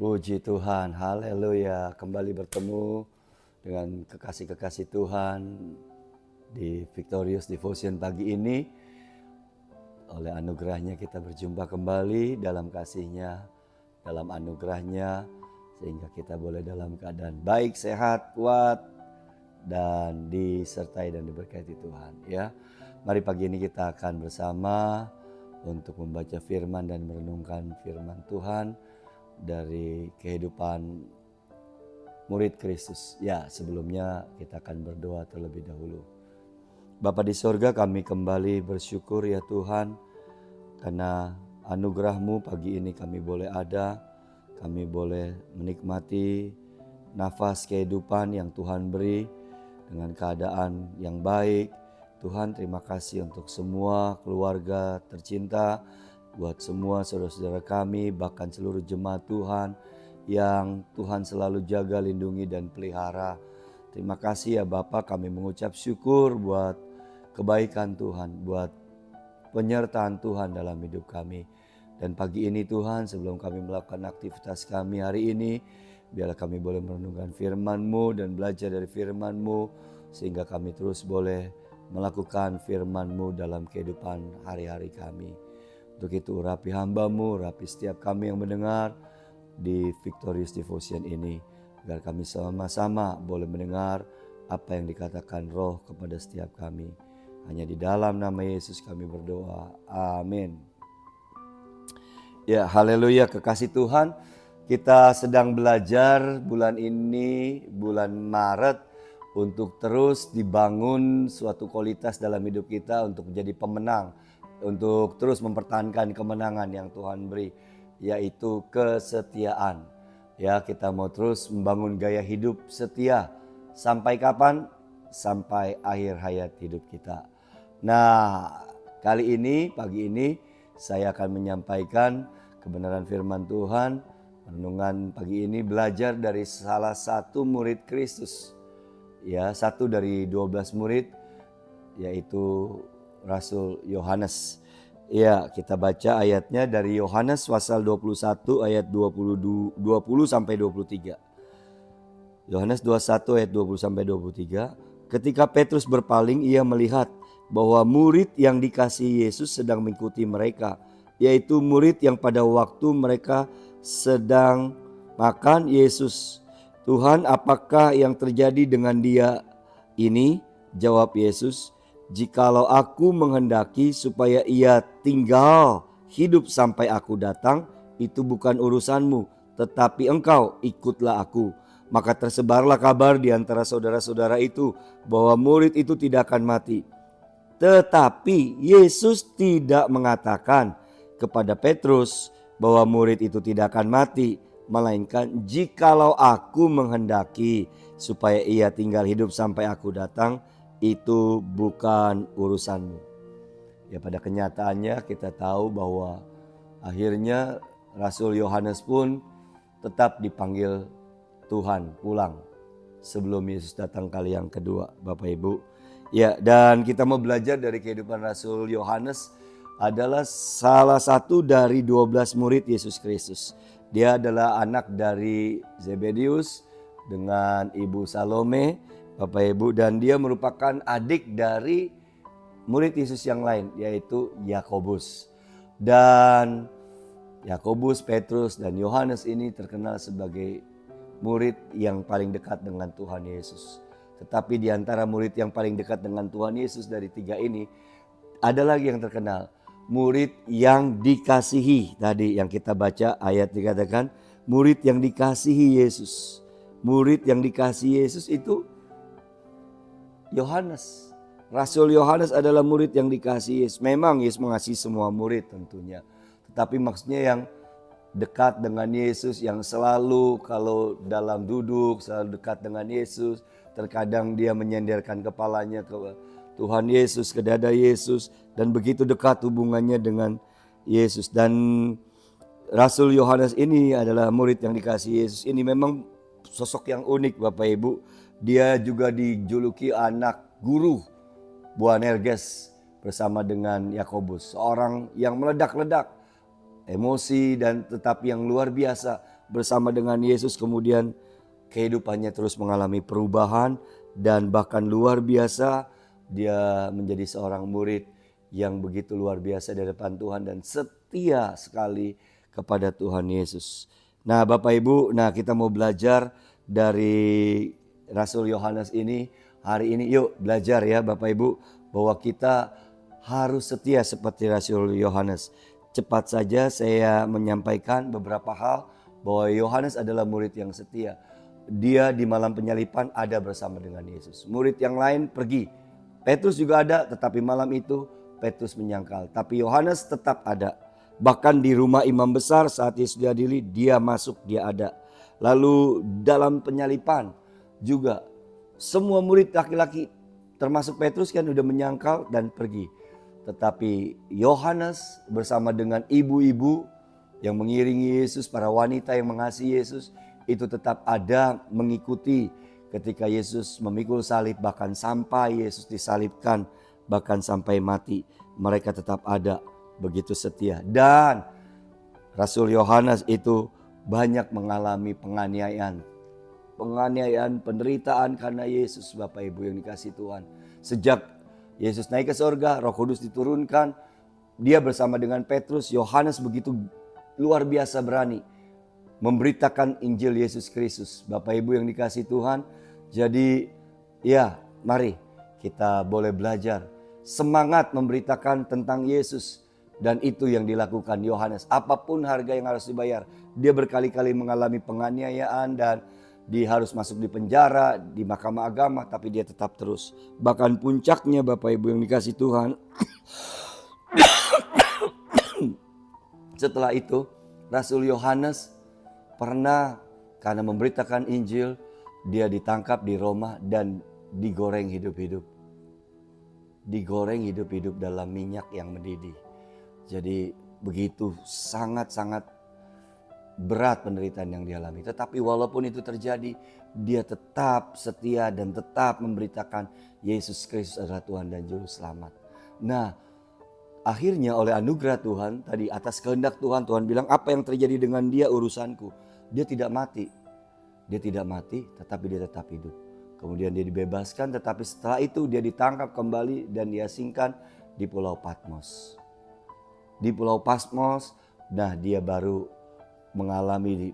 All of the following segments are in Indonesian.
Puji Tuhan, haleluya. Kembali bertemu dengan kekasih-kekasih Tuhan di Victorious Devotion pagi ini. Oleh anugerahnya kita berjumpa kembali dalam kasihnya, dalam anugerahnya. Sehingga kita boleh dalam keadaan baik, sehat, kuat, dan disertai dan diberkati Tuhan. Ya, mari pagi ini kita akan bersama untuk membaca firman dan merenungkan firman Tuhan dari kehidupan murid Kristus. Ya, sebelumnya kita akan berdoa terlebih dahulu. Bapa di sorga, kami kembali bersyukur ya Tuhan, karena anugerah-Mu pagi ini kami boleh ada, kami boleh menikmati nafas kehidupan yang Tuhan beri dengan keadaan yang baik. Tuhan, terima kasih untuk semua keluarga tercinta, buat semua saudara-saudara kami, bahkan seluruh jemaat Tuhan yang Tuhan selalu jaga, lindungi, dan pelihara. Terima kasih ya Bapak, kami mengucap syukur buat kebaikan Tuhan, buat penyertaan Tuhan dalam hidup kami. Dan pagi ini Tuhan, sebelum kami melakukan aktivitas kami hari ini, biarlah kami boleh merenungkan firman-Mu dan belajar dari firman-Mu, sehingga kami terus boleh melakukan firman-Mu dalam kehidupan hari-hari kami. Untuk itu urapi hamba-Mu, urapi setiap kami yang mendengar di Victorious Devotion ini, agar kami sama-sama boleh mendengar apa yang dikatakan Roh kepada setiap kami. Hanya di dalam nama Yesus kami berdoa. Amin. Ya, haleluya, kekasih Tuhan. Kita sedang belajar bulan ini, bulan Maret, untuk terus dibangun suatu kualitas dalam hidup kita untuk menjadi pemenang, untuk terus mempertahankan kemenangan yang Tuhan beri, yaitu kesetiaan. Ya, kita mau terus membangun gaya hidup setia. Sampai kapan? Sampai akhir hayat hidup kita. Nah, kali ini, pagi ini, saya akan menyampaikan kebenaran firman Tuhan. Renungan pagi ini belajar dari salah satu murid Kristus. Ya, satu dari 12 murid, yaitu Rasul Yohanes. Ya, kita baca ayatnya dari Yohanes pasal 21 ayat 20 sampai 23. Yohanes 21 ayat 20 sampai 23. Ketika Petrus berpaling, ia melihat bahwa murid yang dikasihi Yesus sedang mengikuti mereka, yaitu murid yang pada waktu mereka sedang makan Yesus. Tuhan, apakah yang terjadi dengan dia ini? Jawab Yesus, jikalau aku menghendaki supaya ia tinggal hidup sampai aku datang, itu bukan urusanmu, tetapi engkau ikutlah aku. Maka tersebarlah kabar di antara saudara-saudara itu bahwa murid itu tidak akan mati. Tetapi Yesus tidak mengatakan kepada Petrus bahwa murid itu tidak akan mati, melainkan jikalau aku menghendaki supaya ia tinggal hidup sampai aku datang, itu bukan urusanmu. Ya, pada kenyataannya kita tahu bahwa akhirnya Rasul Yohanes pun tetap dipanggil Tuhan pulang sebelum Yesus datang kali yang kedua, Bapak Ibu. Ya, dan kita mau belajar dari kehidupan Rasul Yohanes, adalah salah satu dari 12 murid Yesus Kristus. Dia adalah anak dari Zebedius dengan ibu Salome, Bapak Ibu, dan dia merupakan adik dari murid Yesus yang lain, yaitu Yakobus. Dan Yakobus, Petrus, dan Yohanes ini terkenal sebagai murid yang paling dekat dengan Tuhan Yesus. Tetapi di antara murid yang paling dekat dengan Tuhan Yesus dari tiga ini, ada lagi yang terkenal, murid yang dikasihi. Tadi yang kita baca ayat dikatakan murid yang dikasihi Yesus. Murid yang dikasihi Yesus itu Yohanes. Rasul Yohanes adalah murid yang dikasihi Yesus. Memang Yesus mengasihi semua murid tentunya, tetapi maksudnya yang dekat dengan Yesus, yang selalu kalau dalam duduk selalu dekat dengan Yesus. Terkadang dia menyenderkan kepalanya ke Tuhan Yesus, ke dada Yesus, dan begitu dekat hubungannya dengan Yesus. Dan Rasul Yohanes ini adalah murid yang dikasihi Yesus. Ini memang sosok yang unik, Bapak Ibu. Dia juga dijuluki anak guru Boanerges bersama dengan Yakobus, seorang yang meledak-ledak emosi dan tetapi yang luar biasa, bersama dengan Yesus, kemudian kehidupannya terus mengalami perubahan dan bahkan luar biasa. Dia menjadi seorang murid yang begitu luar biasa di depan Tuhan dan setia sekali kepada Tuhan Yesus. Nah Bapak Ibu, kita mau belajar dari Rasul Yohanes ini. Hari ini yuk belajar ya Bapak Ibu, bahwa kita harus setia seperti Rasul Yohanes. Cepat saja saya menyampaikan beberapa hal bahwa Yohanes adalah murid yang setia. Dia di malam penyalipan ada bersama dengan Yesus. Murid yang lain pergi. Petrus juga ada, tetapi malam itu Petrus menyangkal. Tapi Yohanes tetap ada. Bahkan di rumah imam besar saat Yesus diadili, dia masuk, dia ada. Lalu dalam penyalipan juga semua murid laki-laki termasuk Petrus kan udah menyangkal dan pergi. Tetapi Yohanes bersama dengan ibu-ibu yang mengiringi Yesus, para wanita yang mengasihi Yesus, itu tetap ada mengikuti ketika Yesus memikul salib, bahkan sampai Yesus disalibkan, bahkan sampai mati. Mereka tetap ada, begitu setia. Dan Rasul Yohanes itu banyak mengalami penganiayaan, penderitaan karena Yesus, Bapak Ibu yang dikasihi Tuhan. Sejak Yesus naik ke surga, Roh Kudus diturunkan, dia bersama dengan Petrus, Yohanes begitu luar biasa berani memberitakan Injil Yesus Kristus. Bapak Ibu yang dikasihi Tuhan, jadi ya mari kita boleh belajar semangat memberitakan tentang Yesus. Dan itu yang dilakukan Yohanes. Apapun harga yang harus dibayar. Dia berkali-kali mengalami penganiayaan dan dia harus masuk di penjara, di mahkamah agama, tapi dia tetap terus. Bahkan puncaknya Bapak Ibu yang dikasihi Tuhan, setelah itu Rasul Yohanes pernah karena memberitakan Injil, dia ditangkap di Roma dan digoreng hidup-hidup. Digoreng hidup-hidup dalam minyak yang mendidih. Jadi begitu sangat-sangat berat penderitaan yang dialami. Tetapi walaupun itu terjadi, dia tetap setia dan tetap memberitakan Yesus Kristus adalah Tuhan dan Juru Selamat. Nah, akhirnya oleh anugerah Tuhan, tadi atas kehendak Tuhan, Tuhan bilang apa yang terjadi dengan dia urusanku. Dia tidak mati. Dia tidak mati, tetapi dia tetap hidup. Kemudian dia dibebaskan, tetapi setelah itu dia ditangkap kembali dan diasingkan di Pulau Patmos. Di Pulau Patmos, nah dia baru mengalami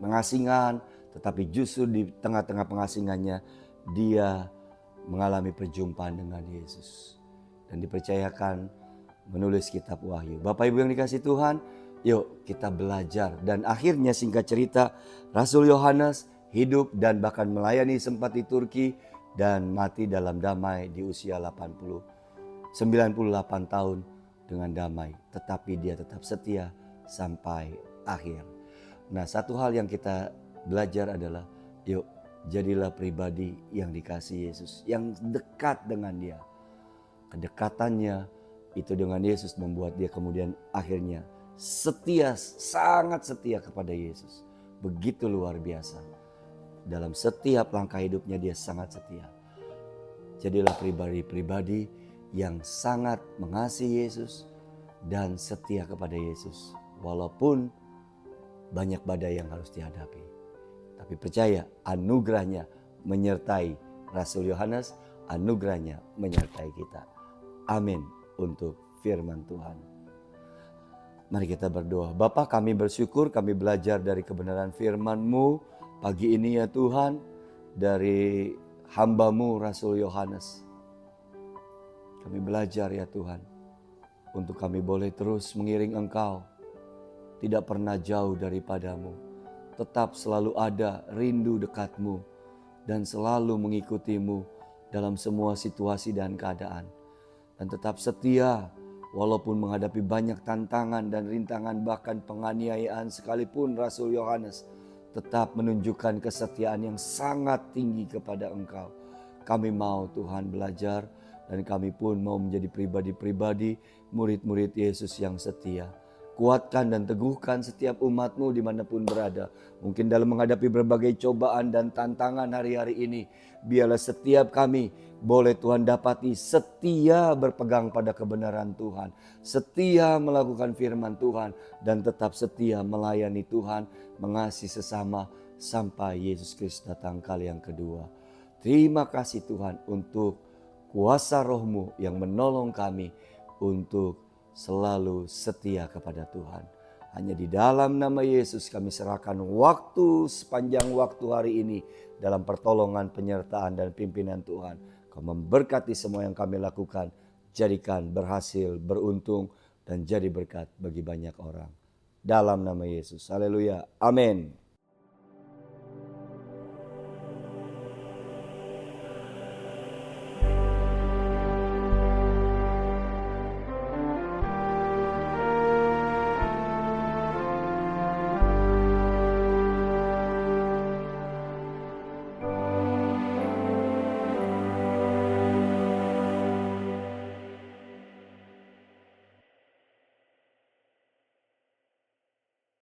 pengasingan, tetapi justru di tengah-tengah pengasingannya dia mengalami perjumpaan dengan Yesus dan dipercayakan menulis kitab Wahyu. Bapak Ibu yang dikasihi Tuhan, yuk kita belajar. Dan akhirnya singkat cerita, Rasul Yohanes hidup dan bahkan melayani sempat di Turki dan mati dalam damai di usia 98 tahun dengan damai. Tetapi dia tetap setia sampai akhir. Nah, satu hal yang kita belajar adalah yuk jadilah pribadi yang dikasihi Yesus, yang dekat dengan dia. Kedekatannya itu dengan Yesus membuat dia kemudian akhirnya setia, sangat setia kepada Yesus. Begitu luar biasa. Dalam setiap langkah hidupnya dia sangat setia. Jadilah pribadi-pribadi yang sangat mengasihi Yesus dan setia kepada Yesus. Walaupun banyak badai yang harus dihadapi. Tapi percaya anugerahnya menyertai Rasul Yohanes, anugerahnya menyertai kita. Amin untuk firman Tuhan. Mari kita berdoa. Bapa, kami bersyukur kami belajar dari kebenaran firman-Mu pagi ini ya Tuhan, dari hamba-Mu Rasul Yohanes. Kami belajar ya Tuhan, untuk kami boleh terus mengiring Engkau, tidak pernah jauh daripadamu, tetap selalu ada rindu dekat-Mu, dan selalu mengikuti-Mu dalam semua situasi dan keadaan. Dan tetap setia walaupun menghadapi banyak tantangan dan rintangan, bahkan penganiayaan sekalipun Rasul Yohanes tetap menunjukkan kesetiaan yang sangat tinggi kepada Engkau. Kami mau Tuhan belajar dan kami pun mau menjadi pribadi-pribadi murid-murid Yesus yang setia. Kuatkan dan teguhkan setiap umat-Mu dimanapun berada. Mungkin dalam menghadapi berbagai cobaan dan tantangan hari-hari ini. Biarlah setiap kami boleh Tuhan dapati setia berpegang pada kebenaran Tuhan. Setia melakukan firman Tuhan. Dan tetap setia melayani Tuhan. Mengasihi sesama sampai Yesus Kristus datang kali yang kedua. Terima kasih Tuhan untuk kuasa Roh-Mu yang menolong kami untuk selalu setia kepada Tuhan. Hanya di dalam nama Yesus kami serahkan waktu sepanjang waktu hari ini dalam pertolongan, penyertaan dan pimpinan Tuhan. Kau memberkati semua yang kami lakukan, jadikan berhasil, beruntung dan jadi berkat bagi banyak orang. Dalam nama Yesus. Haleluya. Amin.